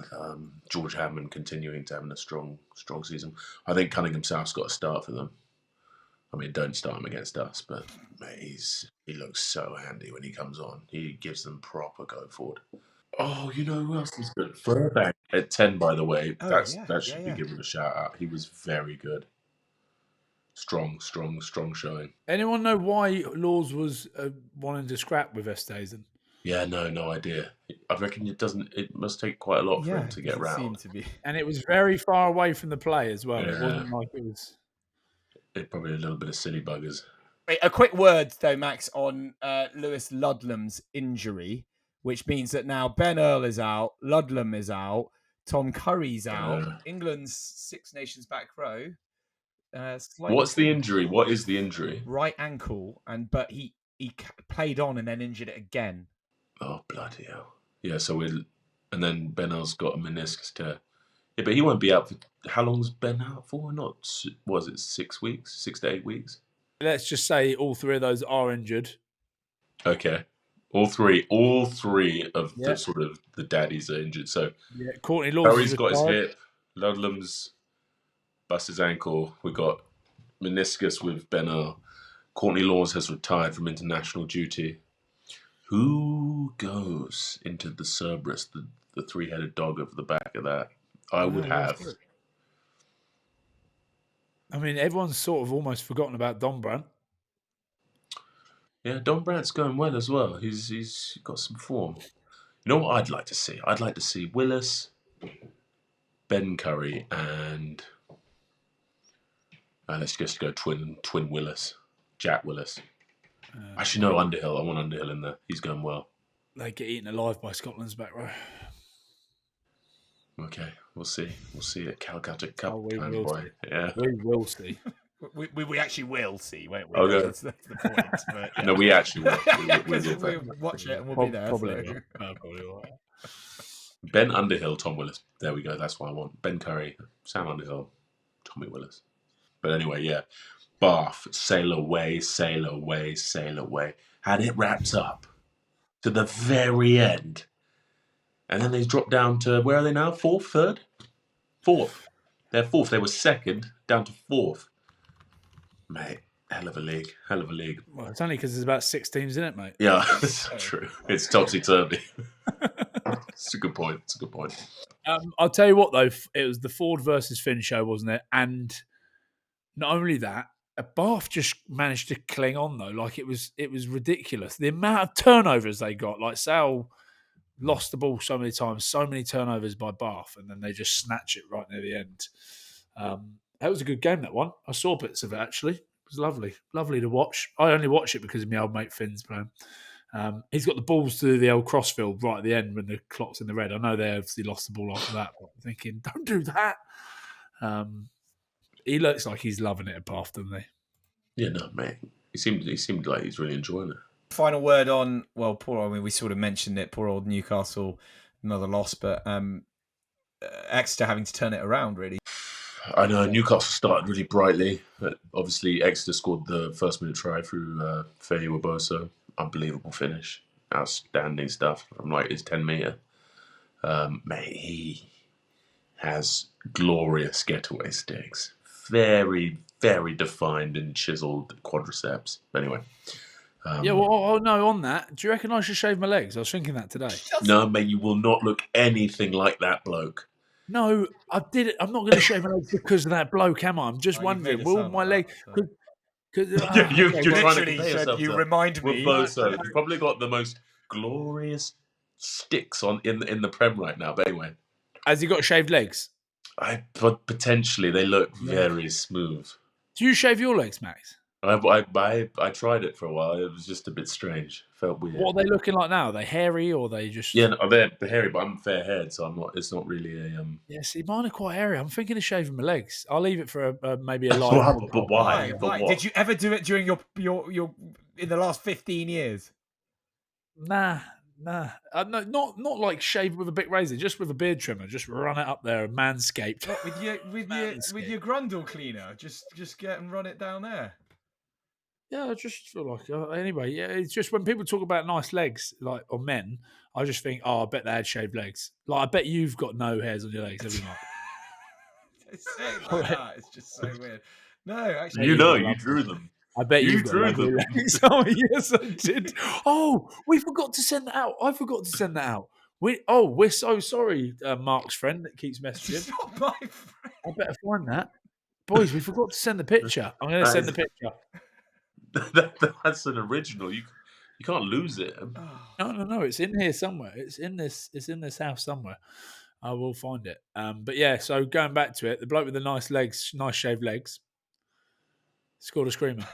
George Hammond continuing to have a strong season. I think Cunningham South's got a start for them. I mean, don't start him against us, but mate, he looks so handy when he comes on. He gives them proper go forward. Oh, you know who else is good? Furbank at 10, by the way. That should be given a shout out. He was very good. Strong showing. Anyone know why Laws was wanting to scrap with Estesen? Yeah, no idea. I reckon it must take quite a lot for him to get round. To be. And it was very far away from the play as well. Yeah. It wasn't like it was. It's probably a little bit of silly buggers. A quick word, though, Max, on Lewis Ludlam's injury, which means that now Ben Earl is out, Ludlam is out, Tom Curry's out, England's Six Nations back row. What's the injury? What is the injury? Right ankle, but he played on and then injured it again. Oh, bloody hell. Yeah, and then Ben Earl's got a meniscus tear. Yeah, but he won't be out for... How long's Ben out for? Not... Was it 6 weeks? 6 to 8 weeks? Let's just say all three of those are injured. Okay. All three of the sort of the daddies are injured. So Courtney Laws Harry's got his hip. Ludlam's bust his ankle. We got meniscus with Ben Earl. Courtney Laws has retired from international duty. Who goes into the Cerberus, the three-headed dog over the back of that? I would have. I mean, everyone's sort of almost forgotten about Don Brandt. Yeah, Don Brandt's going well as well. He's got some form. You know what I'd like to see? I'd like to see Willis, Ben Curry, and let's just go twin Willis, Jack Willis. Actually, no, Underhill. I want Underhill in there. He's going well. They get eaten alive by Scotland's back row. Okay, we'll see. We'll see at Calcutta Cup. Oh, we will see. Yeah, we will see. We actually will see, won't we? Okay. That's the point. But, yeah. No, we actually will. We'll watch it and we'll be there. Probably. So. Probably right. Ben Underhill, Tom Willis. There we go. That's what I want. Ben Curry, Sam Underhill, Tommy Willis. But anyway, yeah. Bath, sail away. Had it wrapped up to the very end. And then they dropped down to, where are they now? Fourth? Third? Fourth. They're fourth. They were second, down to fourth. Mate, hell of a league. Well, it's only because there's about 6 teams in it, mate. Yeah, that's true. It's topsy-turvy. It's a good point. I'll tell you what, though. It was the Ford versus Finn show, wasn't it? And not only that, Bath just managed to cling on, though. Like, it was ridiculous. The amount of turnovers they got. Like, Sal lost the ball so many times, so many turnovers by Bath, and then they just snatch it right near the end. That was a good game, that one. I saw bits of it, actually. It was lovely to watch. I only watch it because of my old mate Finn's playing. He's got the balls to do the old crossfield right at the end when the clock's in the red. I know they obviously lost the ball after that, but I'm thinking, don't do that. He looks like he's loving it at Bath, doesn't he? Yeah, no, mate. He seemed like he's really enjoying it. Final word on, well, we sort of mentioned it, poor old Newcastle, another loss, but Exeter having to turn it around, really. I know Newcastle started really brightly, but obviously Exeter scored the first-minute try through Farrell Boso. Unbelievable finish, outstanding stuff from like his 10-meter. Mate, he has glorious getaway sticks. Very, very defined and chiseled quadriceps. Anyway. No, on that, do you reckon I should shave my legs? I was thinking that today. No, mate, you will not look anything like that bloke. No, I did it. I'm not going to shave my legs because of that bloke, am I? I'm just wondering, will my leg... You're trying to compare yourself you to remind me. Boso. You've probably got the most glorious sticks in the Prem right now. But anyway. Has he got shaved legs? Potentially, they look very smooth. Do you shave your legs, Max? I tried it for a while. It was just a bit strange. Felt weird. What are they looking like now? Are they hairy or are they just? Yeah, no, they're hairy, but I'm fair-haired, so I'm not. It's not really a. Yeah, see, mine are quite hairy. I'm thinking of shaving my legs. I'll leave it for maybe a live. But why? But what? Did you ever do it during your in the last 15 years? Nah. No, not like shaved with a big razor, just with a beard trimmer. Just run it up there and manscaped. What, with your grundle cleaner, just get and run it down there. Yeah, I just feel like anyway. Yeah, it's just when people talk about nice legs, like on men, I just think, I bet they had shaved legs. Like I bet you've got no hairs on your legs every night. It's just so weird. No, actually, you drew them. I bet you drew them. Oh, yes, I did. Oh, we forgot to send that out. I forgot to send that out. We're so sorry, Mark's friend that keeps messaging. It's not my friend. I better find that. Boys, we forgot to send the picture. I'm going to send the picture. That's an original. You can't lose it. No. It's in here somewhere. It's in this house somewhere. I will find it. But yeah, so going back to it, the bloke with the nice legs, nice shaved legs, scored a screamer.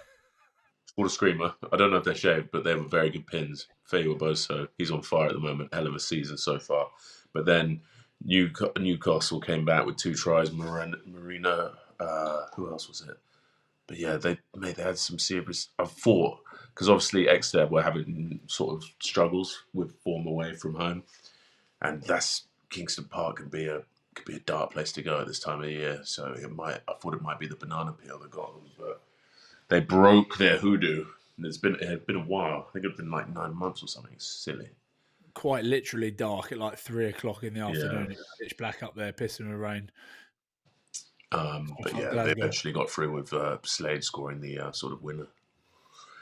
I don't know if they're shaved, but they have very good pins. Farrell Boso, he's on fire at the moment. Hell of a season so far. But then Newcastle came back with 2 tries. Marino, who else was it? But yeah, they had some serious. I thought because obviously Exeter were having sort of struggles with form away from home, and that's Kingston Park could be a dark place to go at this time of the year. So I thought it might be the banana peel that got them, but they broke their hoodoo. And it had been a while. I think it'd been like 9 months or something. Silly. Quite literally dark at like 3 o'clock in the afternoon. Yeah. It was pitch black up there, pissing with rain. But yeah, they eventually got through with Slade scoring the sort of winner.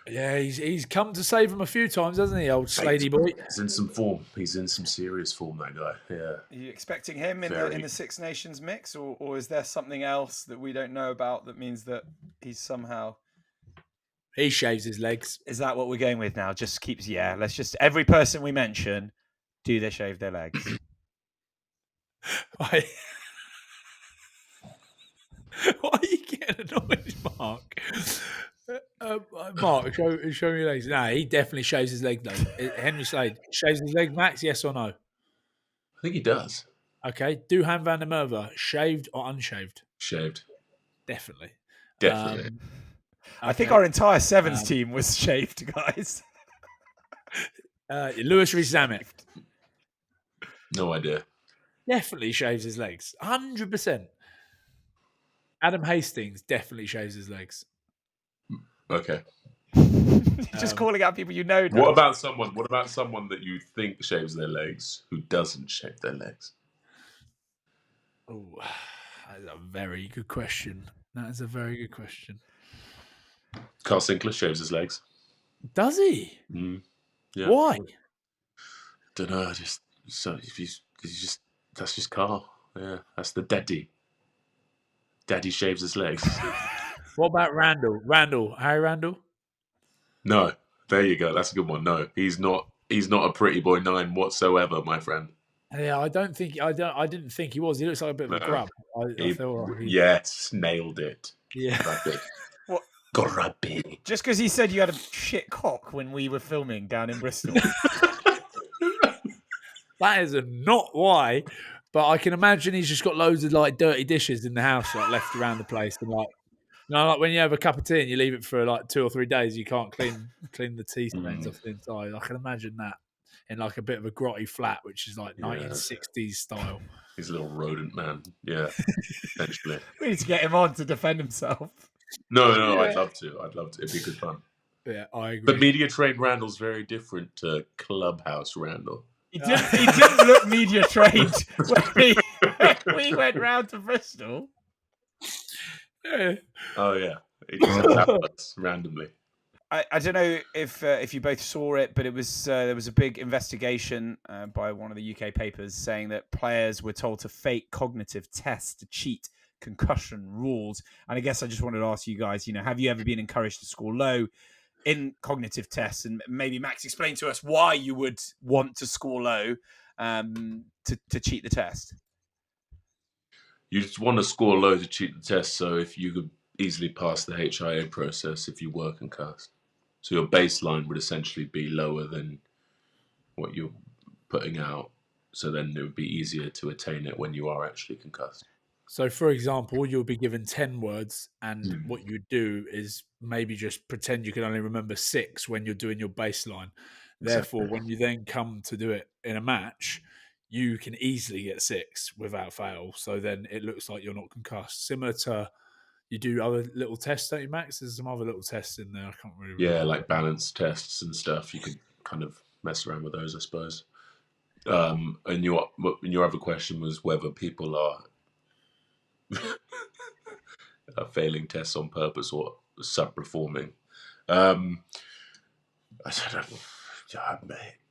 Yeah, he's come to save him a few times, hasn't he, old Slady boy? He's in some form. He's in some serious form, that guy. Yeah. Are you expecting him in the Six Nations mix, or is there something else that we don't know about that means that he's somehow... He shaves his legs. Is that what we're going with now? Let's just... Every person we mention, do they shave their legs? Why are you getting annoyed, Mark? Mark, show me your legs. No, he definitely shaves his leg, though. Henry Slade shaves his leg, Max, yes or no? I think he does. Okay. Duhan van der Merwe, shaved or unshaved? Shaved. Definitely. Okay. I think our entire Sevens team was shaved, guys. Lewis Rees-Zammit. No idea. Definitely shaves his legs. 100%. Adam Hastings definitely shaves his legs. Okay. You're just calling out people you know. What about someone that you think shaves their legs who doesn't shave their legs? Oh, that's a very good question. That is a very good question. Carl Sinclair shaves his legs. Does he? Yeah. Why? Don't know. That's just Carl. Yeah, that's the daddy. Daddy shaves his legs. What about Randall? Harry Randall? No. There you go. That's a good one. No, he's not a pretty boy 9 whatsoever, my friend. Yeah, I didn't think he was. He looks like a bit of a grub. Yes, nailed it. Yeah. What? Grubby. Just because he said you had a shit cock when we were filming down in Bristol. That is not why, but I can imagine he's just got loads of like dirty dishes in the house, like left around the place, and like, like when you have a cup of tea and you leave it for like 2 or 3 days, you can't clean the tea stains off the inside. I can imagine that. in like a bit of a grotty flat, which is like 1960s style. He's a little rodent man. Yeah, essentially. We need to get him on to defend himself. No, I'd love to. It'd be good fun. Yeah, I agree. But media trained Randall's very different to Clubhouse Randall. He didn't look media trained when we went round to Bristol. Yeah. Oh yeah, he just attacked us randomly. I don't know if you both saw it, but it was there was a big investigation by one of the UK papers saying that players were told to fake cognitive tests to cheat concussion rules. And I guess I just wanted to ask you guys, have you ever been encouraged to score low in cognitive tests? And maybe Max, explain to us why you would want to score low to cheat the test. You just want to score low to cheat the test, so if you could easily pass the HIA process if you were concussed. So your baseline would essentially be lower than what you're putting out, so then it would be easier to attain it when you are actually concussed. So, for example, you'll be given 10 words, and what you do is maybe just pretend you can only remember 6 when you're doing your baseline. Therefore, when you then come to do it in a match, you can easily get 6 without fail. So then it looks like you're not concussed. Similar to, you do other little tests, don't you, Max? There's some other little tests in there. I can't really remember. Yeah, like balance tests and stuff. You could kind of mess around with those, I suppose. And your other question was whether people are failing tests on purpose or sub-performing. I don't know. Yeah,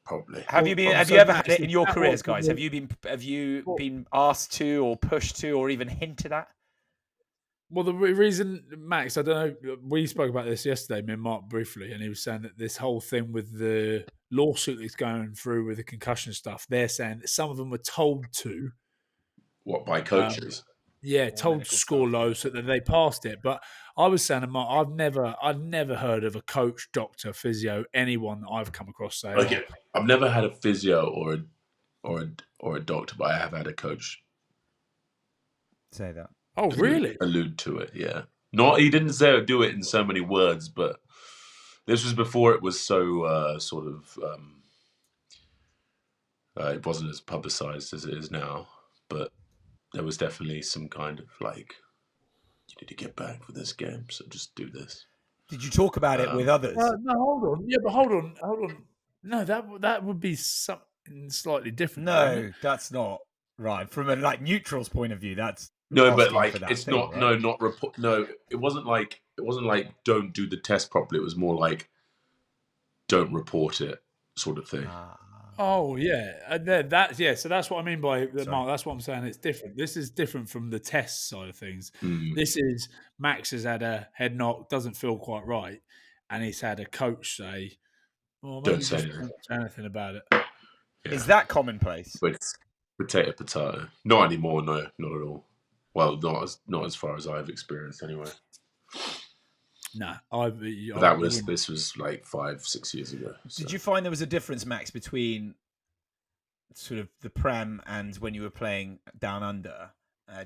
probably. Have you ever had it in your careers, guys? Have you been asked to, or pushed to, or even hinted at? Well, the reason, Max, I don't know, we spoke about this yesterday, me and Mark briefly, and he was saying that this whole thing with the lawsuit that's going through with the concussion stuff, they're saying that some of them were told to. What, by coaches? Told to score low so that they passed it. But I was saying to Mark, I've never heard of a coach, doctor, physio, anyone that I've come across say. Okay, I've never had a physio or a doctor, but I have had a coach say that. Oh, really? Allude to it, yeah. He didn't do it in so many words, but this was before it was so it wasn't as publicized as it is now, but there was definitely some kind of like, you need to get back for this game, so just do this. Did you talk about it with others? No, hold on. Yeah, but hold on. No, that would be something slightly different. No, that's not right. From a neutral's point of view, that's no, but it's thing, not. Right? Not report. No, it wasn't like don't do the test properly. It was more like don't report it, sort of thing. Oh yeah, and then So that's what I mean by Mark. That's what I'm saying. It's different. This is different from the test side of things. This is Max has had a head knock, doesn't feel quite right, and he's had a coach say, "Well, don't say anything about it." Yeah. Is that commonplace? But it's potato. Not anymore. No, not at all. Well, not as far as I've experienced anyway. No, this was like 5-6 years ago. So. Did you find there was a difference, Max, between sort of the Prem and when you were playing down under?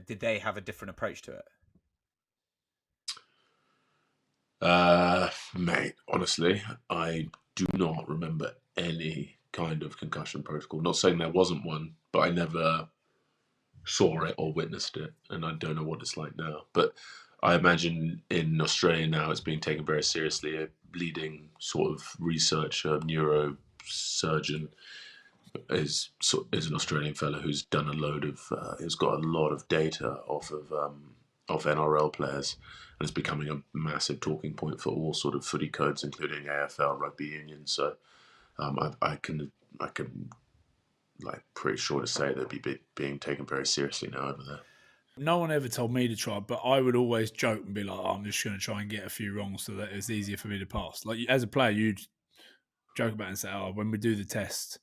Did they have a different approach to it? Mate, honestly, I do not remember any kind of concussion protocol. Not saying there wasn't one, but I never saw it or witnessed it, and I don't know what it's like now. But I imagine in Australia now it's being taken very seriously. A leading sort of researcher, neurosurgeon, is an Australian fellow who's done a load of. He's got a lot of data off of NRL players, and it's becoming a massive talking point for all sort of footy codes, including AFL, rugby union. So I can like pretty sure to say they'd be being taken very seriously now over there. No one ever told me to try, but I would always joke and be like, I'm just going to try and get a few wrong so that it's easier for me to pass. Like, as a player, you'd joke about it and say, when we do the test,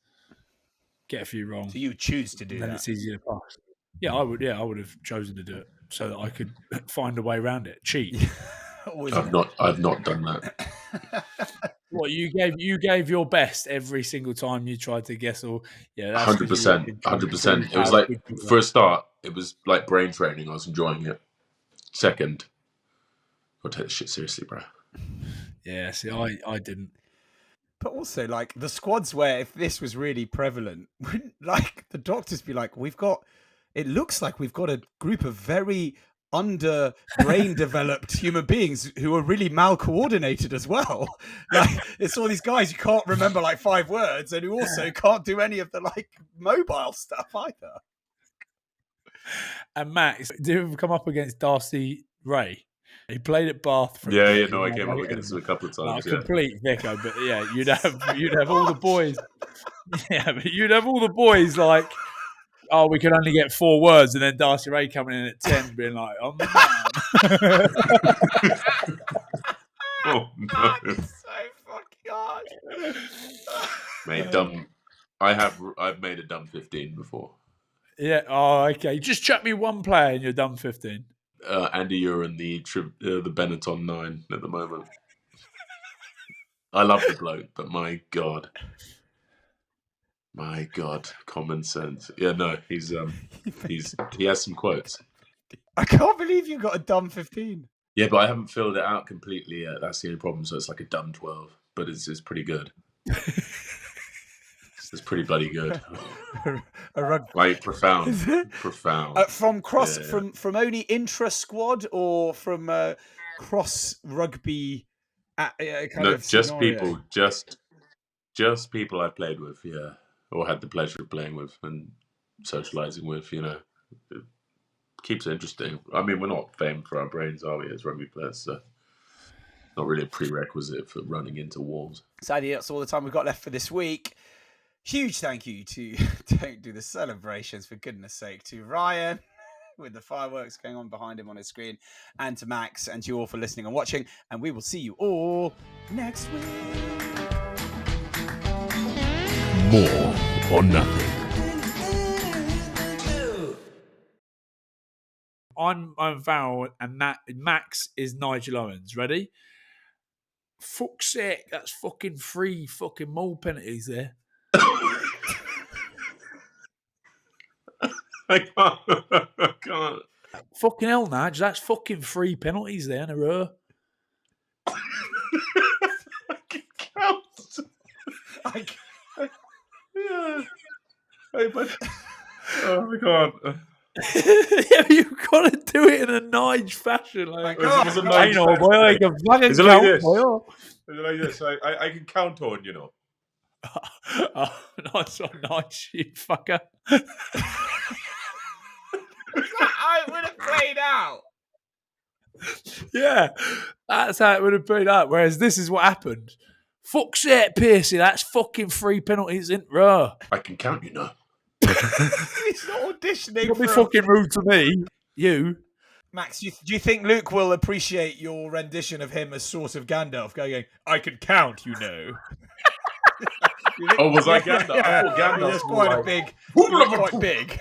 get a few wrong. So you choose to do then that? It's easier to pass. Yeah, I would have chosen to do it so that I could find a way around it. Cheat. I've not done that. What, you gave your best every single time you tried to guess? Or 100%. It was like, for a start, it was like brain training. I was enjoying it. Second, I'll take this shit seriously, bro. Yeah, see, I didn't. But also, like, the squads where if this was really prevalent, wouldn't, like, the doctors be like, it looks like we've got a group of very under brain developed human beings who are really mal coordinated as well. Like, it's all these guys who can't remember like 5 words and who also can't do any of the like mobile stuff either. And Max, did you ever come up against Darcy Ray? He played at Bath. No, I came up against him a couple of times. Complete Vico, but yeah, you'd have all the boys. Yeah, but you'd have all the boys like, oh, we can only get 4 words, and then Darcy Ray coming in at 10, being like, "I'm the man." Oh no! So fucking hard. Mate, dumb. I've made a dumb 15 before. Yeah. Oh, okay. Just chuck me one player, and you're dumb 15. Andy, you're in the Benetton 9 at the moment. I love the bloke, but my God, common sense. Yeah, no, he has some quotes. I can't believe you got a dumb 15. Yeah, but I haven't filled it out completely yet. That's the only problem. So it's like a dumb 12, but it's pretty good. It's pretty bloody good. A rugby. Like profound. From only intra squad or from cross rugby? Just people I've played with, yeah, or had the pleasure of playing with and socialising with. You know, it keeps it interesting. I mean, we're not famed for our brains, are we, as rugby players? So not really a prerequisite for running into walls. Sadly, that's all the time we've got left for this week. Huge thank you to don't do the celebrations for goodness sake to Ryan with the fireworks going on behind him on his screen, and to Max, and to you all for listening and watching, and we will see you all next week. More or nothing. I'm Farrell, and Max is Nigel Owens. Ready? Fuck's sake, that's fucking 3 fucking Maul penalties there. I can't. Fucking hell, Nige, that's fucking 3 penalties there in a row. Yeah. Hey, but oh my God. Yeah, you've got to do it in a Nige fashion. Like, Is it like this? I can count on, you know. Oh, nice one, Nige, you fucker. How it would have played out. Yeah, that's how it would have played out. Whereas this is what happened. Fuck's sake, Piercy, that's fucking 3 penalties in row. I can count, you know. He's not auditioning. Don't be fucking rude to me, you. Max, do you think Luke will appreciate your rendition of him as sort of Gandalf going, I can count, you know? Oh, was I Gandalf? Yeah. I thought Gandalf was quite big. Quite big.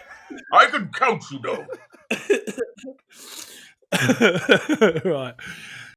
I can count, you know. Right.